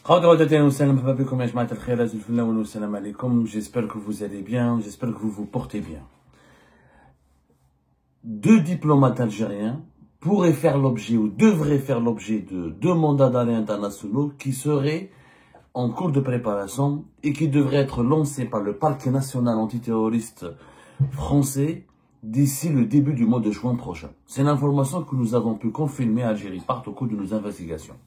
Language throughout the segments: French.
J'espère que vous allez bien, j'espère que vous vous portez bien. Deux diplomates algériens pourraient faire l'objet ou devraient faire l'objet de deux mandats d'arrêt internationaux qui seraient en cours de préparation et qui devraient être lancés par le parquet national antiterroriste français d'ici le début du mois de juin prochain. C'est une information que nous avons pu confirmer à Algérie par au cours de nos investigations.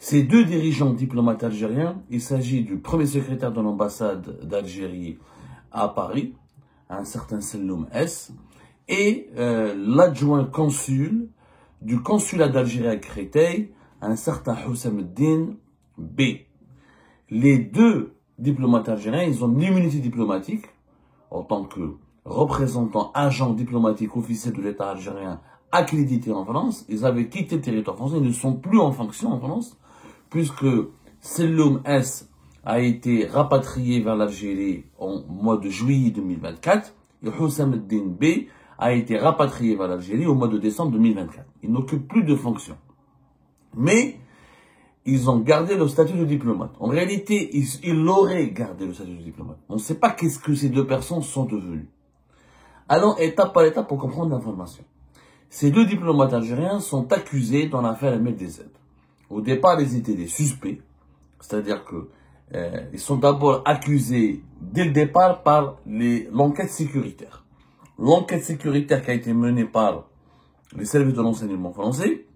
Ces deux dirigeants diplomates algériens, il s'agit du premier secrétaire de l'ambassade d'Algérie à Paris, un certain Selloum S, et l'adjoint consul du consulat d'Algérie à Créteil, un certain Houssam Eddine B. Les deux diplomates algériens, ils ont l'immunité diplomatique en tant que représentants, agents diplomatiques officiels de l'État algérien accrédités en France. Ils avaient quitté le territoire français, ils ne sont plus en fonction en France, puisque Selloum S a été rapatrié vers l'Algérie en mois de juillet 2024 et Houssam Eddine B a été rapatrié vers l'Algérie au mois de décembre 2024. Ils n'occupent plus de fonction. Mais ils ont gardé le statut de diplomate. En réalité, ils auraient gardé le statut de diplomate. On ne sait pas qu'est-ce que ces deux personnes sont devenues. Allons étape par étape pour comprendre l'information. Ces deux diplomates algériens sont accusés dans l'affaire MLDZ. Au départ, ils étaient des suspects, c'est-à-dire que ils sont d'abord accusés dès le départ par l'enquête sécuritaire. L'enquête sécuritaire qui a été menée par les services de renseignement français,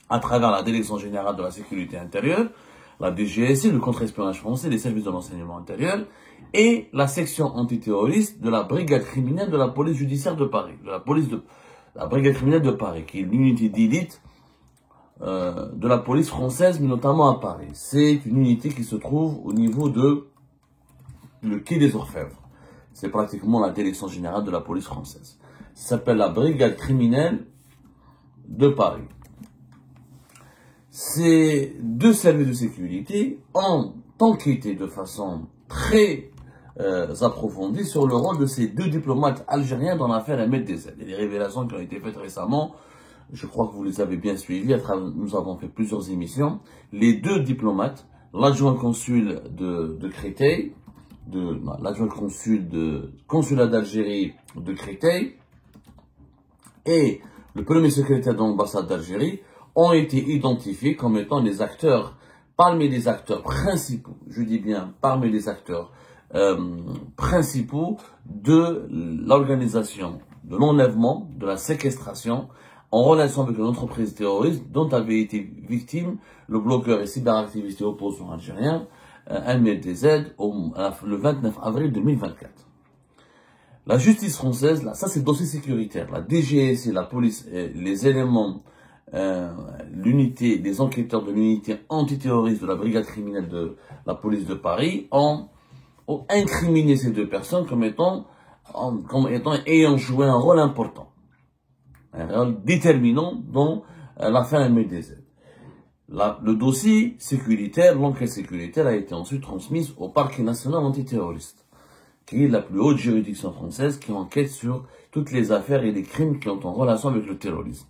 à travers la Direction générale de la sécurité intérieure, la DGSI, le contre-espionnage français, les services de renseignement intérieur, et la section antiterroriste de la brigade criminelle de la police judiciaire de Paris, la brigade criminelle de Paris, qui est l'unité d'élite de la police française, mais notamment à Paris. C'est une unité qui se trouve au niveau de le quai des Orfèvres. C'est pratiquement la direction générale de la police française. Ça s'appelle la brigade criminelle de Paris. Ces deux services de sécurité ont enquêté de façon très approfondie sur le rôle de ces deux diplomates algériens dans l'affaire MLDZ. Il y a des révélations qui ont été faites récemment. Je crois que vous les avez bien suivies. Nous avons fait plusieurs émissions. Les deux diplomates, l'adjoint consul de Créteil, l'adjoint consul de consulat d'Algérie de Créteil et le premier secrétaire de l'ambassade d'Algérie ont été identifiés comme étant les acteurs, parmi les acteurs principaux, je dis bien parmi les acteurs principaux de l'organisation, de l'enlèvement, de la séquestration en relation avec une entreprise terroriste dont avait été victime le blogueur et cyberactiviste et opposant algérien MLDZ le 29 avril 2024. La justice française, là, ça c'est le dossier sécuritaire, la DGSI, la police, les éléments, l'unité, les enquêteurs de l'unité antiterroriste de la brigade criminelle de la police de Paris ont incriminé ces deux personnes comme ayant joué un rôle important, un rôle déterminant dans l'affaire MLDZ. Le dossier sécuritaire, l'enquête sécuritaire a été ensuite transmise au parquet national antiterroriste, qui est la plus haute juridiction française qui enquête sur toutes les affaires et les crimes qui ont en relation avec le terrorisme.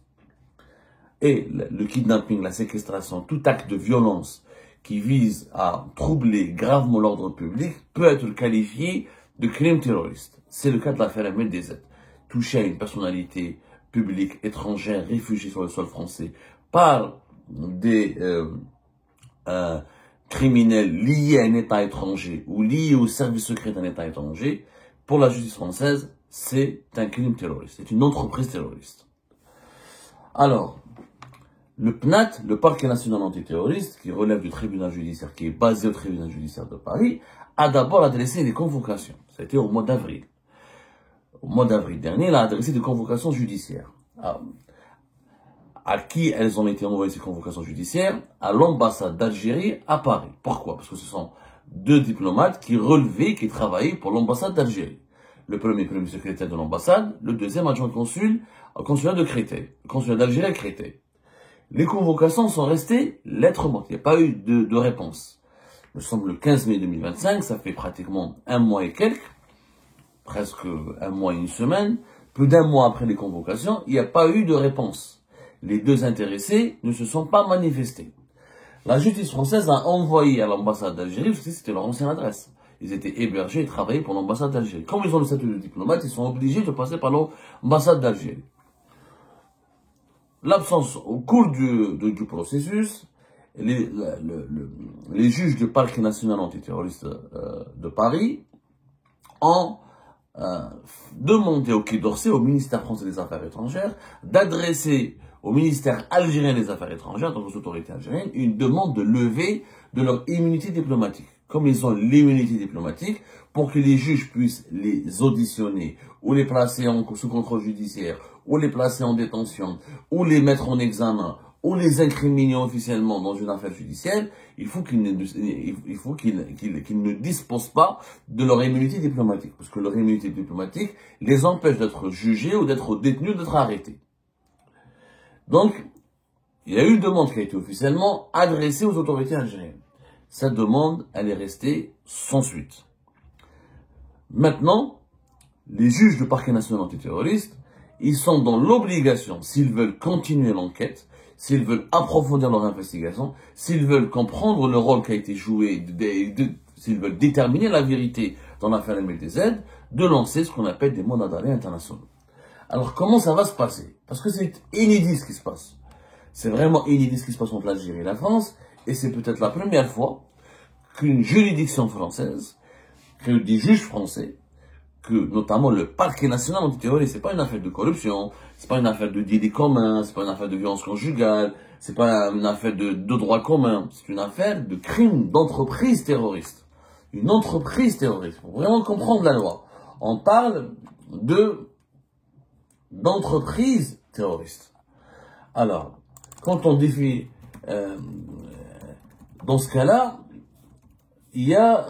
Et le kidnapping, la séquestration, tout acte de violence qui vise à troubler gravement l'ordre public peut être qualifié de crime terroriste. C'est le cas de l'affaire MLDZ, touché à une personnalité publique étrangère réfugiée sur le sol français par des criminels liés à un État étranger ou liés au service secret d'un État étranger. Pour la justice française, c'est un crime terroriste, c'est une entreprise terroriste. Alors, le PNAT, le parquet national antiterroriste, qui relève du tribunal judiciaire, qui est basé au tribunal judiciaire de Paris, a d'abord adressé des convocations. C'était au mois d'avril. Au mois d'avril dernier, il a adressé des convocations judiciaires. À qui elles ont été envoyées ces convocations judiciaires? À l'ambassade d'Algérie à Paris. Pourquoi? Parce que ce sont deux diplomates qui relevaient, qui travaillaient pour l'ambassade d'Algérie. Le premier secrétaire de l'ambassade, le deuxième adjoint consul au consulat de Créteil, le consulat d'Algérie à Créteil. Les convocations sont restées lettres mortes. Il n'y a pas eu de réponse. Il me semble le 15 mai 2025, ça fait pratiquement un mois et quelques, presque un mois et une semaine, plus d'un mois après les convocations, il n'y a pas eu de réponse. Les deux intéressés ne se sont pas manifestés. La justice française a envoyé à l'ambassade d'Algérie, parce que c'était leur ancienne adresse. Ils étaient hébergés et travaillaient pour l'ambassade d'Algérie. Comme ils ont le statut de diplomate, ils sont obligés de passer par l'ambassade d'Algérie. L'absence, au cours du processus, les juges du parquet national antiterroriste de Paris ont demandé au Quai d'Orsay, au ministère français des Affaires étrangères, d'adresser au ministère algérien des Affaires étrangères, donc aux autorités algériennes, une demande de levée de leur immunité diplomatique. Comme ils ont l'immunité diplomatique, pour que les juges puissent les auditionner, ou les placer sous contrôle judiciaire, ou les placer en détention, ou les mettre en examen, ou les incriminer officiellement dans une affaire judiciaire, il faut qu'ils ne disposent pas de leur immunité diplomatique. Parce que leur immunité diplomatique les empêche d'être jugés ou d'être détenus, d'être arrêtés. Donc, il y a eu une demande qui a été officiellement adressée aux autorités algériennes. Cette demande, elle est restée sans suite. Maintenant, les juges du parquet national antiterroriste, ils sont dans l'obligation, s'ils veulent continuer l'enquête, s'ils veulent approfondir leur investigation, s'ils veulent comprendre le rôle qui a été joué, s'ils veulent déterminer la vérité dans l'affaire MLTZ, de lancer ce qu'on appelle des mandats d'arrêt internationaux. Alors, comment ça va se passer? Parce que c'est inédit ce qui se passe. C'est vraiment inédit ce qui se passe entre l'Algérie et la France, et c'est peut-être la première fois qu'une juridiction française, que des juges français, que notamment le parquet national antiterroriste, c'est pas une affaire de corruption, c'est pas une affaire de délit commun, c'est pas une affaire de violence conjugale, c'est pas une affaire de droit commun, c'est une affaire de crime d'entreprise terroriste. Une entreprise terroriste. Pour vraiment comprendre la loi. On parle d'entreprise terroriste. Alors, quand on définit, dans ce cas-là, il y a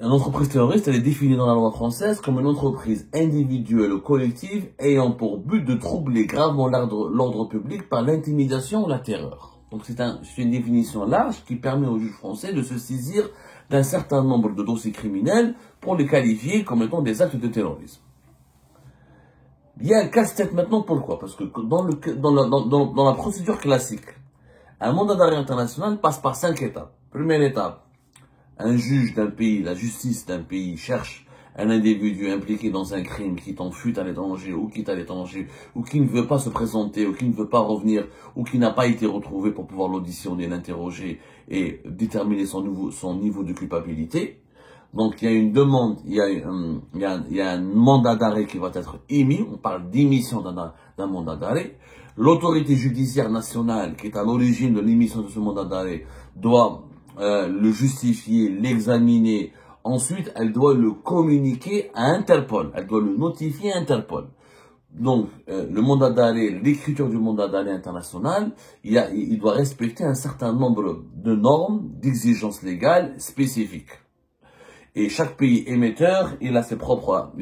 une entreprise terroriste, elle est définie dans la loi française comme une entreprise individuelle ou collective ayant pour but de troubler gravement l'ordre public par l'intimidation ou la terreur. Donc c'est une définition large qui permet aux juges français de se saisir d'un certain nombre de dossiers criminels pour les qualifier comme étant des actes de terrorisme. Il y a un casse-tête maintenant, pourquoi? Parce que dans la procédure classique, un mandat d'arrêt international passe par 5 étapes. Première étape, un juge d'un pays, la justice d'un pays cherche un individu impliqué dans un crime qui fuite à l'étranger ou quitte à l'étranger ou qui ne veut pas se présenter ou qui ne veut pas revenir ou qui n'a pas été retrouvé pour pouvoir l'auditionner, l'interroger et déterminer son niveau de culpabilité. Donc il y a une demande, il y a un mandat d'arrêt qui va être émis, on parle d'émission d'un mandat d'arrêt. L'autorité judiciaire nationale qui est à l'origine de l'émission de ce mandat d'arrêt doit le justifier, l'examiner. Ensuite, elle doit le communiquer à Interpol. Elle doit le notifier à Interpol. Donc, le mandat d'arrêt, l'écriture du mandat d'arrêt international, il doit respecter un certain nombre de normes, d'exigences légales spécifiques. Et chaque pays émetteur, il a sa propre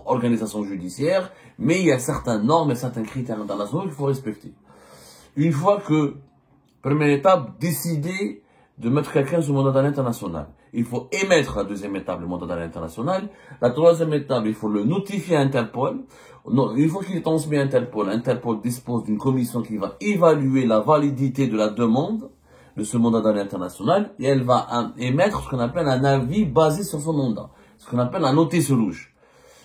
organisation judiciaire, mais il y a certaines normes et certains critères internationaux qu'il faut respecter. Une fois que, première étape, décider de mettre quelqu'un sous mandat d'arrêt international. Il faut émettre la deuxième étape, le mandat d'arrêt international. La troisième étape, il faut le notifier à Interpol. Une fois qu'il est transmis à Interpol, Interpol dispose d'une commission qui va évaluer la validité de la demande de ce mandat d'arrêt international et elle va émettre ce qu'on appelle un avis basé sur son mandat. Ce qu'on appelle un notice rouge.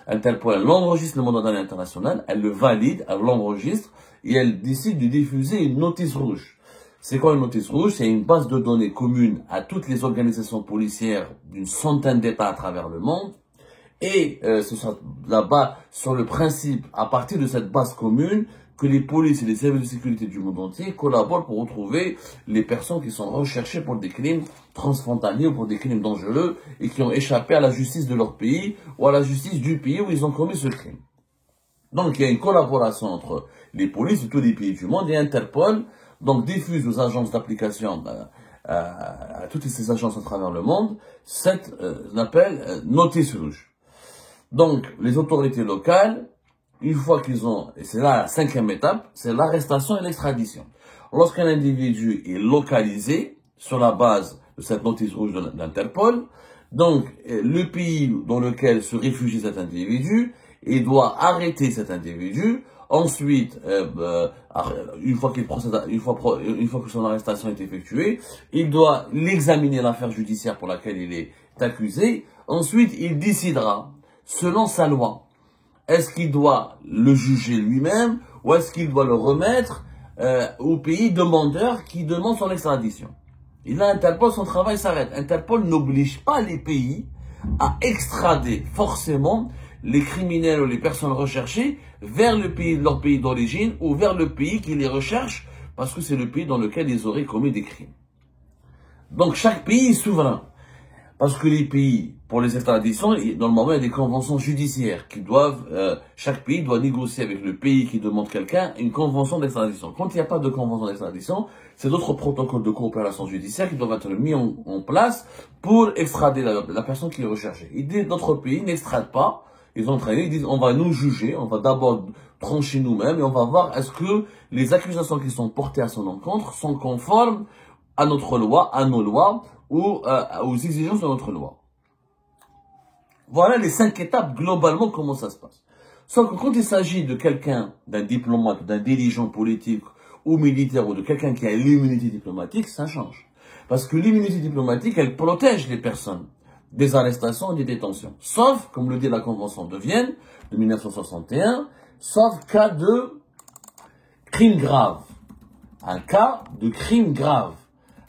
Interpol, elle enregistre le mandat d'arrêt international, elle le valide, elle l'enregistre et elle décide de diffuser une notice rouge. C'est quoi une notice rouge? C'est une base de données commune à toutes les organisations policières d'une centaine d'États à travers le monde. Et ce sera là-bas sur le principe, à partir de cette base commune, que les polices et les services de sécurité du monde entier collaborent pour retrouver les personnes qui sont recherchées pour des crimes transfrontaliers ou pour des crimes dangereux et qui ont échappé à la justice de leur pays ou à la justice du pays où ils ont commis ce crime. Donc il y a une collaboration entre les polices de tous les pays du monde et Interpol, donc diffuse aux agences d'application, à toutes ces agences à travers le monde, cette notice rouge. Donc les autorités locales, une fois qu'ils ont, et c'est là la cinquième étape, c'est l'arrestation et l'extradition. Lorsqu'un individu est localisé sur la base de cette notice rouge d'Interpol, donc le pays dans lequel se réfugie cet individu, il doit arrêter cet individu. Ensuite, une fois que son arrestation est effectuée, il doit l'examiner l'affaire judiciaire pour laquelle il est accusé. Ensuite, il décidera, selon sa loi, est-ce qu'il doit le juger lui-même ou est-ce qu'il doit le remettre au pays demandeur qui demande son extradition. Et là, Interpol, son travail s'arrête. Interpol n'oblige pas les pays à extrader forcément les criminels ou les personnes recherchées vers leur pays d'origine ou vers le pays qui les recherche parce que c'est le pays dans lequel ils auraient commis des crimes. Donc chaque pays est souverain. Parce que les pays, pour les extraditions, normalement, il y a des conventions judiciaires qui doivent, chaque pays doit négocier avec le pays qui demande quelqu'un une convention d'extradition. Quand il n'y a pas de convention d'extradition, c'est d'autres protocoles de coopération judiciaire qui doivent être mis en place pour extrader la personne qui est recherchée. Et d'autres pays n'extradent pas. Ils ont traîné, ils disent, on va nous juger, on va d'abord trancher nous-mêmes et on va voir est-ce que les accusations qui sont portées à son encontre sont conformes à notre loi, à nos lois, ou aux exigences de notre loi. Voilà les 5 étapes, globalement, comment ça se passe. Sauf que quand il s'agit de quelqu'un, d'un diplomate, d'un dirigeant politique ou militaire, ou de quelqu'un qui a l'immunité diplomatique, ça change. Parce que l'immunité diplomatique, elle protège les personnes des arrestations et des détentions. Sauf, comme le dit la Convention de Vienne, de 1961, sauf cas de crime grave. Un cas de crime grave.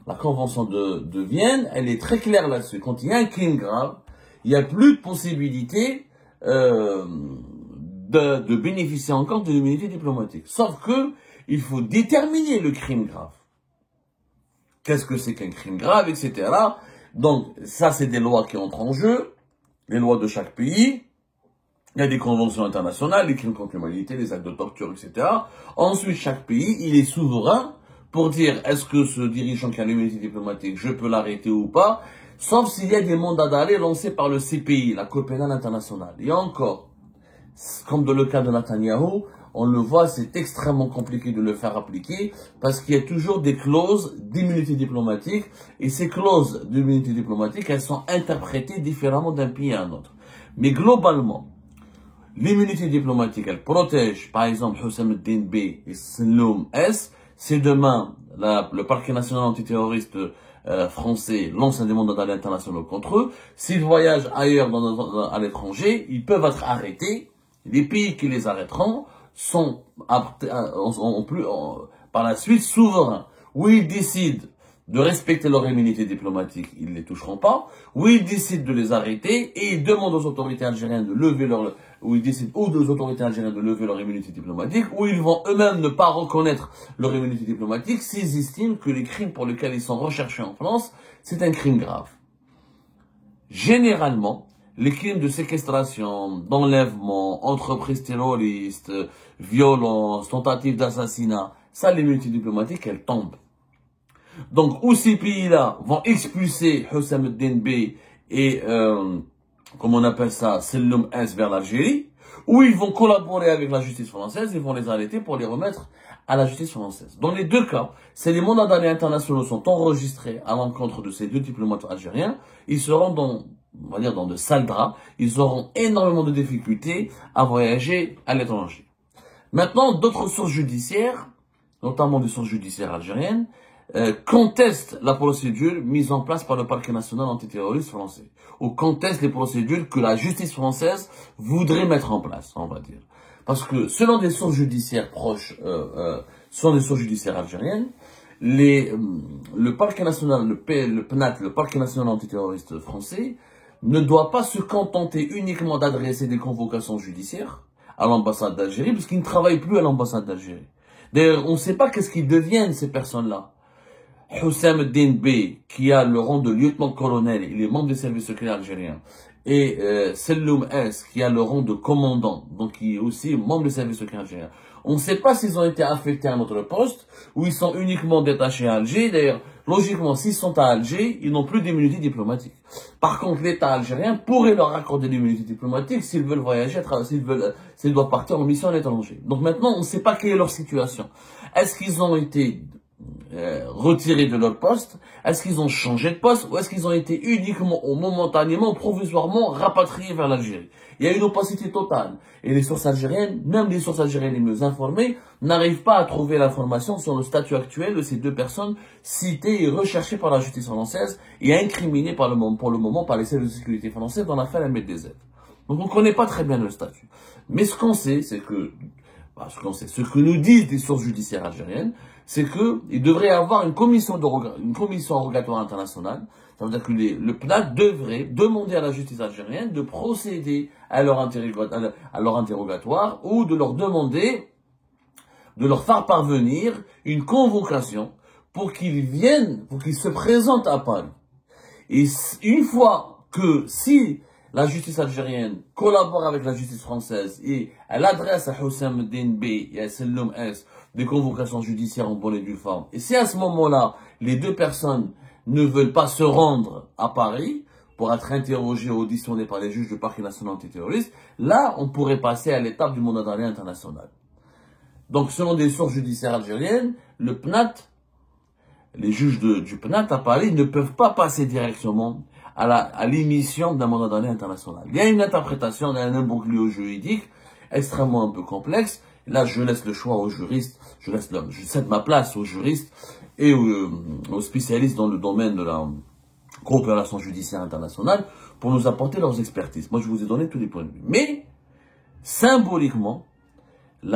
La Convention de Vienne, elle est très claire là-dessus. Quand il y a un crime grave, il n'y a plus de possibilité de bénéficier encore de l'immunité diplomatique. Sauf que il faut déterminer le crime grave. Qu'est-ce que c'est qu'un crime grave, etc. Donc, ça, c'est des lois qui entrent en jeu, les lois de chaque pays. Il y a des conventions internationales, les crimes contre l'humanité, les actes de torture, etc. Ensuite, chaque pays, il est souverain pour dire est-ce que ce dirigeant qui a l'immunité diplomatique, je peux l'arrêter ou pas, sauf s'il y a des mandats d'arrêt lancés par le CPI, la Cour pénale internationale. Et encore, comme dans le cas de Netanyahou, on le voit, c'est extrêmement compliqué de le faire appliquer parce qu'il y a toujours des clauses d'immunité diplomatique et ces clauses d'immunité diplomatique, elles sont interprétées différemment d'un pays à un autre. Mais globalement, l'immunité diplomatique, elle protège, par exemple, Houssam el-Din B et Selloum S. Si demain, le parquet national antiterroriste français lance un demande d'arrêt international contre eux, s'ils voyagent ailleurs à l'étranger, ils peuvent être arrêtés. Les pays qui les arrêteront sont par la suite souverains. Où ils décident de respecter leur immunité diplomatique, ils ne les toucheront pas. Où ils décident de les arrêter et ils demandent aux autorités algériennes de lever leur, où ils décident aux autorités algériennes de lever leur immunité diplomatique, où ils vont eux-mêmes ne pas reconnaître leur immunité diplomatique s'ils estiment que les crimes pour lesquels ils sont recherchés en France, c'est un crime grave. Généralement, les crimes de séquestration, d'enlèvement, entreprise terroriste, violence, tentative d'assassinat, ça, l'immunité diplomatique, elle tombe. Donc, où ces pays-là vont expulser Houssam el-Din B et, comme on appelle ça, Selloum S vers l'Algérie, où ils vont collaborer avec la justice française, ils vont les arrêter pour les remettre à la justice française. Dans les deux cas, si les mandats d'arrêt internationaux sont enregistrés à l'encontre de ces deux diplomates algériens, ils seront on va dire dans de sales draps, ils auront énormément de difficultés à voyager à l'étranger. Maintenant, d'autres sources judiciaires, notamment des sources judiciaires algériennes, contestent la procédure mise en place par le parquet national antiterroriste français, ou contestent les procédures que la justice française voudrait mettre en place, on va dire. Parce que selon des sources judiciaires proches, selon des sources judiciaires algériennes, le parquet national, le PNAT, le parquet national antiterroriste français, ne doit pas se contenter uniquement d'adresser des convocations judiciaires à l'ambassade d'Algérie, puisqu'ils ne travaillent plus à l'ambassade d'Algérie. D'ailleurs, on ne sait pas qu'est-ce qu'ils deviennent, ces personnes-là. Houssam el-Din B, qui a le rang de lieutenant-colonel, il est membre des services secrets algériens, et Selloum S, qui a le rang de commandant, donc qui est aussi membre des services secrets algériens. On ne sait pas s'ils ont été affectés à notre poste, ou ils sont uniquement détachés à Alger. D'ailleurs, logiquement, s'ils sont à Alger, ils n'ont plus d'immunité diplomatique. Par contre, l'État algérien pourrait leur accorder l'immunité diplomatique s'ils veulent voyager, s'ils doivent partir en mission à l'étranger. Donc maintenant, on ne sait pas quelle est leur situation. Est-ce qu'ils ont été retirés de leur poste? Est-ce qu'ils ont changé de poste ou est-ce qu'ils ont été uniquement ou momentanément, provisoirement rapatriés vers l'Algérie? Il y a une opacité totale. Et les sources algériennes, même les sources algériennes les mieux informées, n'arrivent pas à trouver l'information sur le statut actuel de ces deux personnes citées et recherchées par la justice française et incriminées pour le moment par les services de sécurité français dans l'affaire MDZ. Donc on ne connaît pas très bien le statut. Mais ce qu'on sait, c'est que ce que nous disent les sources judiciaires algériennes, c'est qu'il devrait y avoir une commission rogatoire internationale. Ça veut dire que le PNAD devrait demander à la justice algérienne de procéder à leur interrogatoire ou de leur demander, de leur faire parvenir une convocation pour qu'ils viennent, pour qu'ils se présentent à Paris. Et une fois que si la justice algérienne collabore avec la justice française et elle adresse à Houssam Eddine B et à Selloum S des convocations judiciaires en bonne et due forme. Et si à ce moment-là, les deux personnes ne veulent pas se rendre à Paris pour être interrogées ou auditionnées par les juges du parquet national antiterroriste, là, on pourrait passer à l'étape du mandat d'arrêt international. Donc, selon des sources judiciaires algériennes, le PNAT, les juges du PNAT à Paris ne peuvent pas passer directement à l'émission d'un mandat d'arrêt international. Il y a une interprétation, il y a un imbroglio juridique extrêmement un peu complexe. Là, je laisse le choix aux juristes, je cède ma place aux juristes et aux spécialistes dans le domaine de la coopération judiciaire internationale pour nous apporter leurs expertises. Moi, je vous ai donné tous les points de vue. Mais, symboliquement,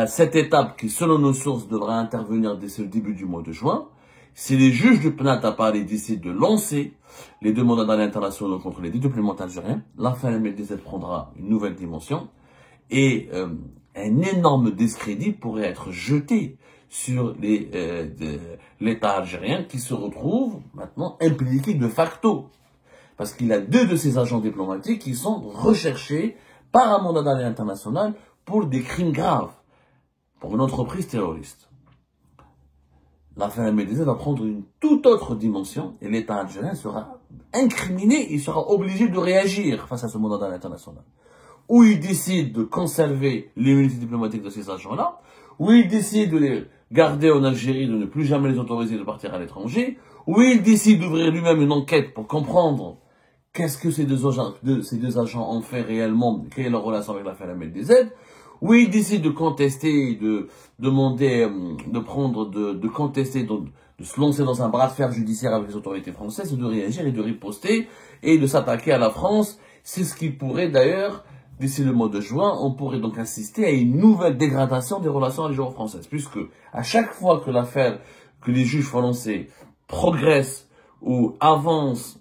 cette étape qui, selon nos sources, devra intervenir dès le début du mois de juin, si les juges du PNAT à Paris décident de lancer les deux mandats d'arrêt internationaux contre les deux diplomates algériens, l'affaire MDZ prendra une nouvelle dimension et un énorme discrédit pourrait être jeté sur l'État algérien qui se retrouve maintenant impliqué de facto. Parce qu'il y a deux de ses agents diplomatiques qui sont recherchés par un mandat d'arrêt international pour des crimes graves, pour une entreprise terroriste. L'affaire MDZ va prendre une toute autre dimension et l'État algérien sera incriminé, il sera obligé de réagir face à ce mandat d'arrêt international. Ou il décide de conserver l'immunité diplomatique de ces agents-là, ou il décide de les garder en Algérie, de ne plus jamais les autoriser de partir à l'étranger, ou il décide d'ouvrir lui-même une enquête pour comprendre qu'est-ce que ces deux agents ont fait réellement, quelle est leur relation avec l'affaire MDZ, ou il décide de contester, de demander, de contester, de se lancer dans un bras de fer judiciaire avec les autorités françaises, de réagir et de riposter, et de s'attaquer à la France. C'est ce qui pourrait d'ailleurs, d'ici le mois de juin, on pourrait donc assister à une nouvelle dégradation des relations algéro-françaises, puisque à chaque fois que l'affaire, que les juges français progressent ou avancent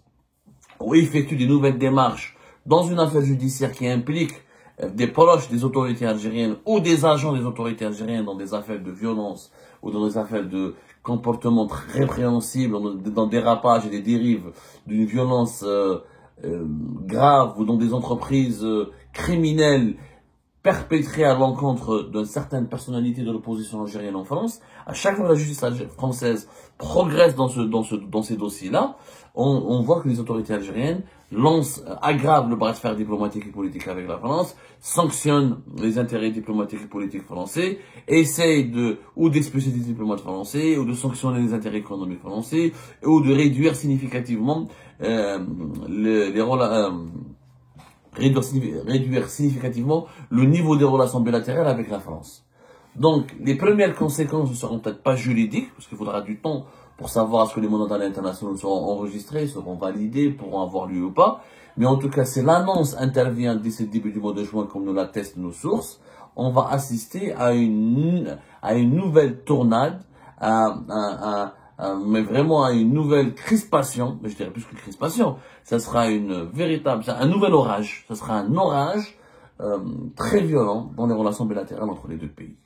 ou effectuent des nouvelles démarches dans une affaire judiciaire qui implique des proches des autorités algériennes ou des agents des autorités algériennes dans des affaires de violence ou dans des affaires de comportement répréhensible, dans des dérapages et des dérives d'une violence grave ou dans des entreprises criminelles perpétrées à l'encontre d'une certaine personnalité de l'opposition algérienne en France, à chaque fois que la justice française progresse dans ces dossiers-là, on voit que les autorités algériennes aggravent le bras de fer diplomatique et politique avec la France, sanctionnent les intérêts diplomatiques et politiques français, essayent d'expulser des diplomates français, ou de sanctionner les intérêts économiques français, ou de réduire significativement réduire significativement le niveau des relations bilatérales avec la France. Donc, les premières conséquences ne seront peut-être pas juridiques, parce qu'il faudra du temps pour savoir est-ce que les mandats d'arrêt internationaux seront enregistrés, seront validés, pourront avoir lieu ou pas. Mais en tout cas, si l'annonce intervient d'ici le début du mois de juin, comme nous l'attestent nos sources, on va assister à une nouvelle tournade, mais vraiment à une nouvelle crispation, mais je dirais plus que crispation, ça sera un nouvel orage, ça sera un orage très violent dans les relations bilatérales entre les deux pays.